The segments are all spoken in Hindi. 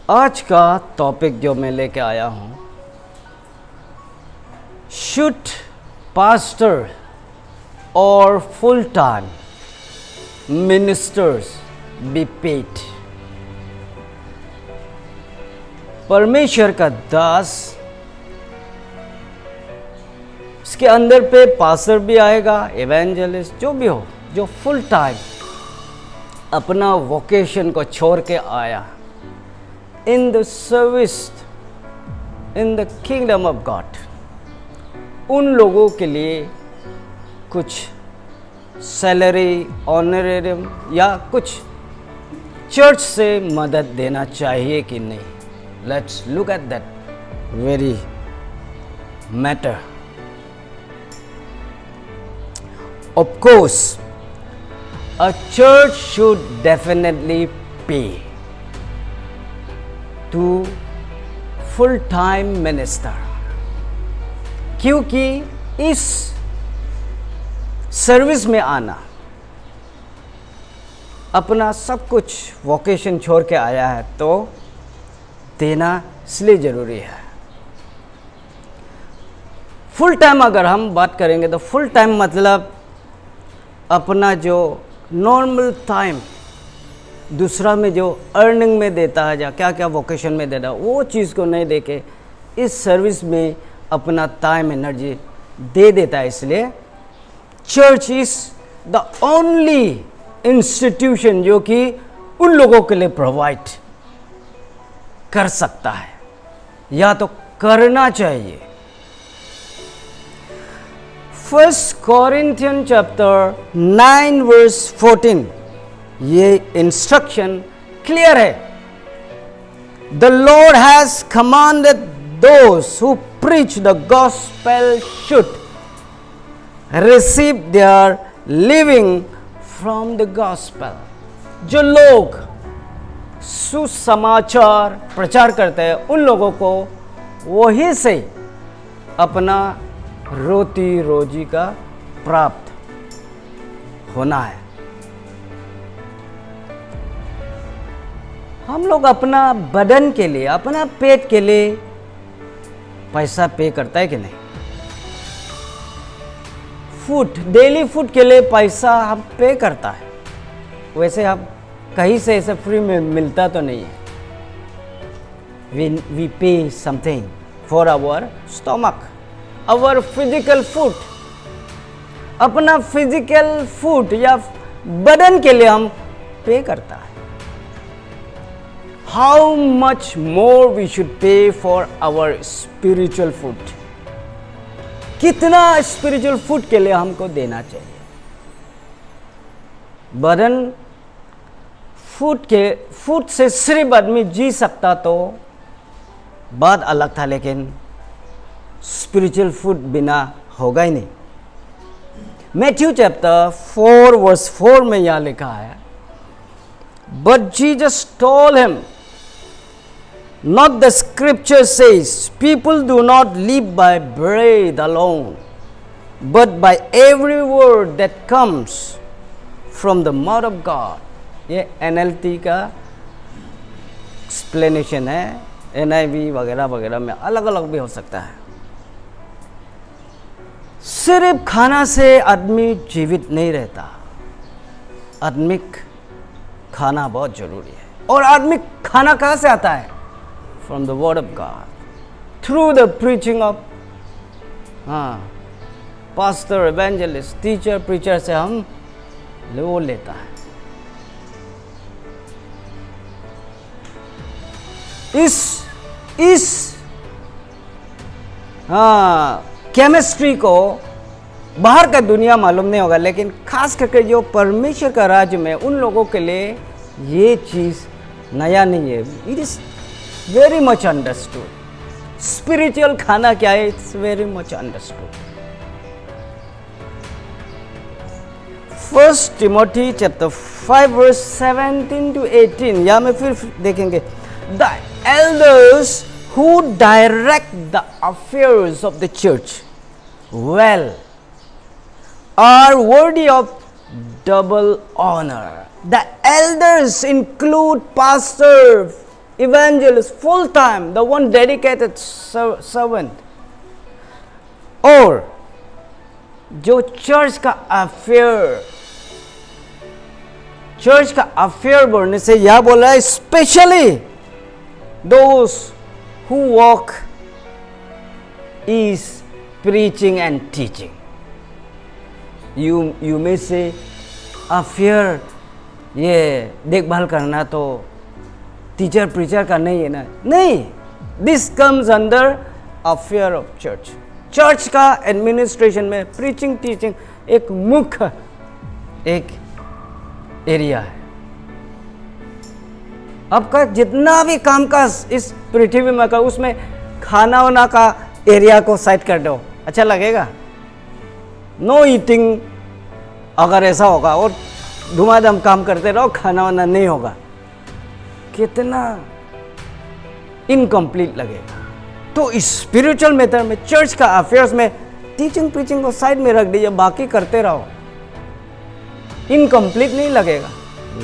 आज का टॉपिक जो मैं लेके आया हूँ, शुड पास्टर और full time ministers be paid. परमेश्वर का दास, इसके अंदर पे पास्टर भी आएगा, एवेंजलिस्ट जो भी हो, जो फुल टाइम अपना वोकेशन को छोड़ के आया in the service in the kingdom of God, उन लोगों के लिए कुछ सैलरी, ऑनरेरियम या कुछ चर्च से मदद देना चाहिए कि नहीं। Let's look at that very matter. Of course a church should definitely pay to full-time minister, क्योंकि इस सर्विस में आना, अपना सब कुछ वोकेशन छोड़ के आया है तो देना इसलिए ज़रूरी है। फुल टाइम अगर हम बात करेंगे तो फुल टाइम मतलब अपना जो नॉर्मल टाइम दूसरा में जो अर्निंग में देता है या क्या क्या वोकेशन में देता है, वो चीज़ को नहीं देके इस सर्विस में अपना टाइम एनर्जी दे देता है। इसलिए church is the only institution जो कि उन लोगों के लिए प्रोवाइड कर सकता है या तो करना चाहिए। फर्स्ट कॉरिंथियन चैप्टर 9 वर्स 14, ये इंस्ट्रक्शन क्लियर है। The Lord has commanded those who preach the gospel should receive their living from the gospel. जो लोग सुसमाचार प्रचार करते हैं उन लोगों को वही से अपना रोटी रोजी का प्राप्त होना है। हम लोग अपना बदन के लिए, अपना पेट के लिए पैसा पे करता है कि नहीं? फूड, डेली फूड के लिए पैसा हम पे करता है। वैसे हम कहीं से ऐसे फ्री में मिलता तो नहीं है। We pay something for our stomach, our physical food. अपना फिजिकल फूड या बदन के लिए हम पे करता है। How much more we should pay for our spiritual food. कितना स्पिरिचुअल फूड के लिए हमको देना चाहिए। बदन फूड से सिर्फ आदमी जी सकता तो बात अलग था, लेकिन स्पिरिचुअल फूड बिना होगा ही नहीं। मैथ्यू चैप्टर 4 वर्स 4 में यहां लिखा है, but Jesus told him, not the scripture says, people do not live by bread alone, but by every word that comes from the mouth of God. ये NLT का एक्सप्लेनेशन है, NIV वगैरह वगैरह में अलग अलग भी हो सकता है। सिर्फ खाना से आदमी जीवित नहीं रहता। आत्मिक खाना बहुत जरूरी है। और आत्मिक खाना कहाँ से आता है? From the word of God, through the preaching of pastor, evangelist, teacher, preacher से हम वो लेता है। इस केमिस्ट्री को बाहर का दुनिया मालूम नहीं होगा, लेकिन खास करके जो परमेश्वर का राज्य में उन लोगों के लिए ये चीज़ नया नहीं है। It is very much understood. Spiritual खाना क्या है? It's very much understood. First Timothy chapter 5 verse 17 to 18, या में फिर देखेंगे, the elders who direct the affairs of the church well are worthy of double honor. The elders include pastor, evangelist, full time, the one dedicated servant, और जो चर्च का अफेयर बोलने से यह बोला है, specially those who walk is preaching and teaching. You may से अफेयर, ये देखभाल करना तो टीचर प्रीचर का नहीं है ना. नहीं, this comes under affair of church. Church का एडमिनिस्ट्रेशन में प्रीचिंग टीचिंग एक मुख्य एक एरिया है. आपका जितना भी कामकाज इस पृथ्वी में का, उसमें खाना वाना का एरिया को साइड कर दो, अच्छा लगेगा? नो ईटिंग अगर ऐसा होगा और धुमाधम काम करते रहो, खाना वाना नहीं होगा, कितना इनकम्प्लीट लगेगा. तो स्पिरिचुअल मेथड में, चर्च का अफेयर्स में टीचिंग प्रीचिंग को साइड में रख दीजिए, बाकी करते रहो. इनकम्प्लीट नहीं लगेगा,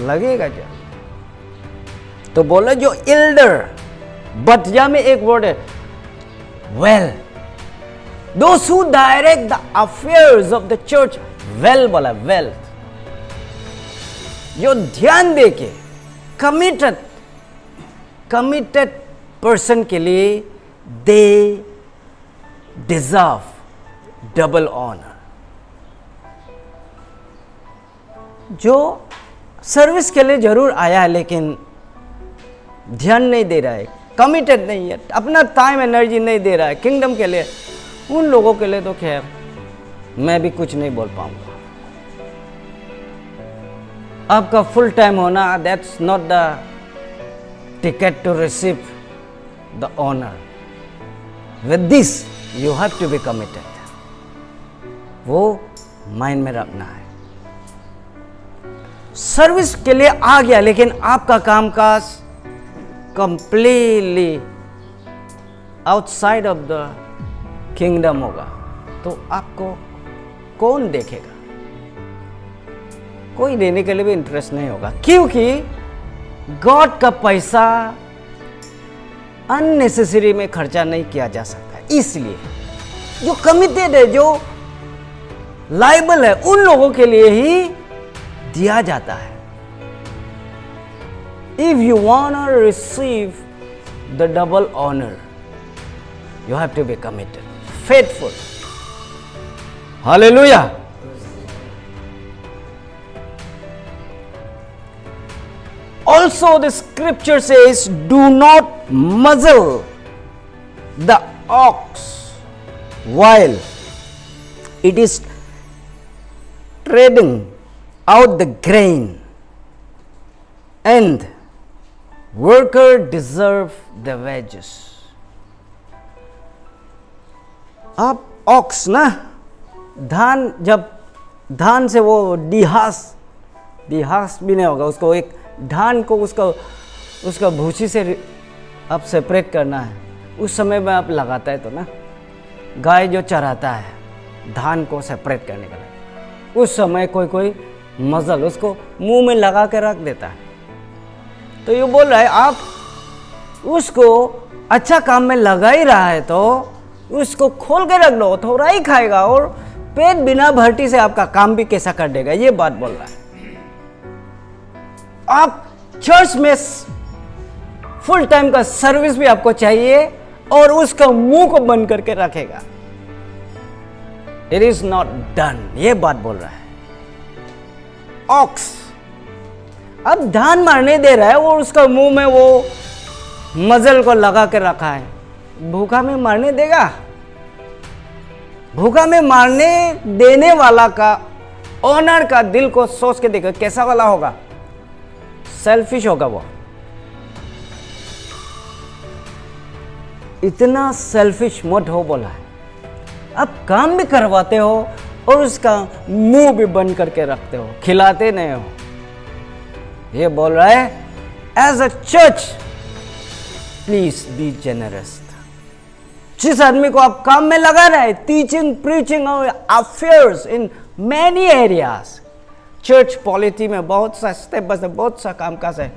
लगेगा क्या? तो बोला जो एल्डर, बट या में एक वर्ड है, well, those who direct the affairs of the church well, बोला वेल, जो ध्यान देके कमिटेड पर्सन के लिए दे डिजर्व डबल ऑनर. जो सर्विस के लिए जरूर आया है लेकिन ध्यान नहीं दे रहा है, कमिटेड नहीं है, अपना टाइम एनर्जी नहीं दे रहा है किंगडम के लिए, उन लोगों के लिए तो खैर मैं भी कुछ नहीं बोल पाऊंगा. आपका फुल टाइम होना, that's not the ticket to receive the honour. With this you have to be committed. वो माइंड में रखना है. सर्विस के लिए आ गया लेकिन आपका कामकाज completely outside of the kingdom होगा, तो आपको कौन देखेगा? कोई देने के लिए भी इंटरेस्ट नहीं होगा, क्योंकि गॉड का पैसा अननेसेसरी में खर्चा नहीं किया जा सकता. इसलिए जो कमिटेड है, जो लायबल है, उन लोगों के लिए ही दिया जाता है. If you want to receive the double honour, you have to be committed, faithful. Hallelujah. Also the scripture says, do not muzzle the ox while it is treading out the grain, and worker deserve the wages. आप ऑक्स ना, धान, जब धान से वो डिहास भी नहीं होगा, उसको एक धान को उसका भूसी से आप सेपरेट करना है, उस समय में आप लगाता है तो ना, गाय जो चराता है धान को सेपरेट करने के लिए, उस समय कोई मजल उसको मुंह में लगा के रख देता है. तो ये बोल रहा है आप उसको अच्छा काम में लगा ही रहा है तो उसको खोल के रख दो, थोड़ा ही खाएगा और पेट बिना भर्ती से आपका काम भी कैसा कर देगा, ये बात बोल रहा है. आप चर्च में फुल टाइम का सर्विस भी आपको चाहिए और उसका मुंह को बंद करके रखेगा. इट इज नॉट डन, ये बात बोल रहा है. ऑक्स अब धान मारने दे रहा है और उसका मुंह में वो मजल को लगा के रखा है, भूखा में मारने देगा? भूखा में मारने देने वाला का, ऑनर का दिल को सोच के देखो कैसा वाला होगा, सेल्फिश होगा वो. इतना सेल्फिश मत हो बोला है. आप काम भी करवाते हो और उसका मुंह भी बंद करके रखते हो, खिलाते नहीं हो. ये बोल रहा है as a church please be generous. जिस आदमी को आप काम में लगा रहे, टीचिंग प्रीचिंग और affairs in many areas, church polity में बहुत सा स्टेप बाय स्टेप बहुत सा कामकाज है.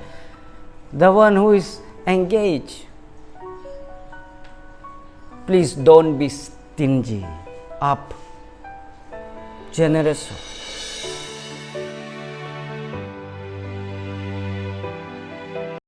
The one who is engage. Please don't be stingy. आप generous हो.